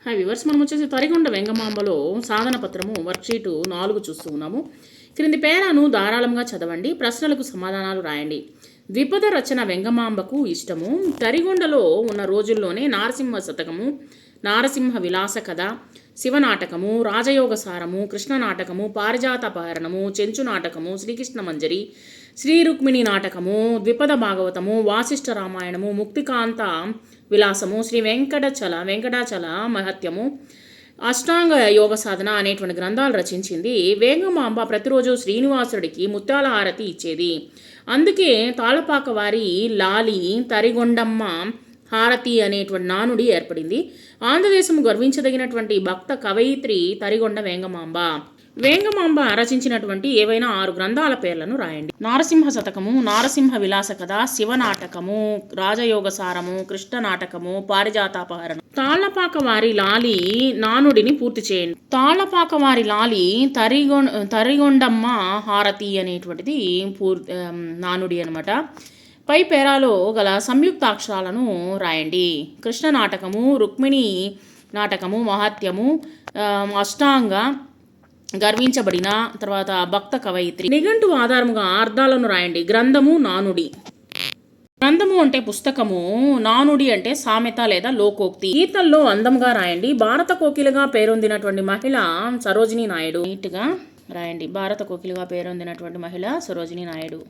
Hi viewers, మనం వచ్చేసి తరిగొండ వెంగమాంబలో సాధన పత్రము వర్క్షీటు 4 చూస్తూ ఉన్నాము. క్రింది పేరాను ధారాళంగా చదవండి, ప్రశ్నలకు సమాధానాలు రాయండి. ద్విపద రచన వెంగమాంబకు ఇష్టము. తరిగొండలో ఉన్న రోజుల్లోనే నారసింహ శతకము, నారసింహ విలాస కథ, శివనాటకము, రాజయోగ సారము, కృష్ణ నాటకము, పారిజాతాపహరణము, చెంచు నాటకము, శ్రీకృష్ణ మంజరి, శ్రీ రుక్మిణి నాటకము, ద్విపద భాగవతము, వాసిష్ఠ రామాయణము, ముక్తికాంత విలాసము, శ్రీ వెంకటాచల మహత్యము, అష్టాంగ యోగ సాధన అనేటువంటి గ్రంథాలు రచించింది. వేంగమాంబ ప్రతిరోజు శ్రీనివాసుడికి ముత్యాల హారతి ఇచ్చేది. అందుకే తాళపాక వారి లాలి తరిగొండమ్మ హారతి అనేటువంటి నానుడి ఏర్పడింది. ఆంధ్రదేశం గర్వించదగినటువంటి భక్త కవయిత్రి తరిగొండ వేంగమాంబ. వేంగమాంబ రచించినటువంటి ఏవైనా 6 గ్రంథాల పేర్లను రాయండి. నారసింహ శతకము, నారసింహ విలాస కథ, శివనాటకము, రాజయోగ సారము, కృష్ణ నాటకము, పారిజాతాపహరణం. తాళ్లపాక వారి లాలి నానుడిని పూర్తి చేయండి. తాళ్లపాక వారి లాలి తరిగొండమ్మ హారతి అనేటువంటిది నానుడి అనమాట. పై పేరాలో గల సంయుక్తాక్షరాలను రాయండి. కృష్ణ నాటకము, రుక్మిణి నాటకము, మహత్యము, అష్టాంగ, గర్వించబడిన, తర్వాత భక్త కవయిత్రి. నిఘంటు ఆధారముగా అర్థాలను రాయండి. గ్రంథము, నానుడి. గ్రంథము అంటే పుస్తకము, నానుడి అంటే సామెత లేదా లోకోక్తి. గీతల్లో అందంగా రాయండి. భారత కోకిలగా పేరొందినటువంటి మహిళ సరోజినీ నాయుడు. నీట్గా రాయండి. భారత కోకిలగా పేరొందినటువంటి మహిళ సరోజినీ నాయుడు.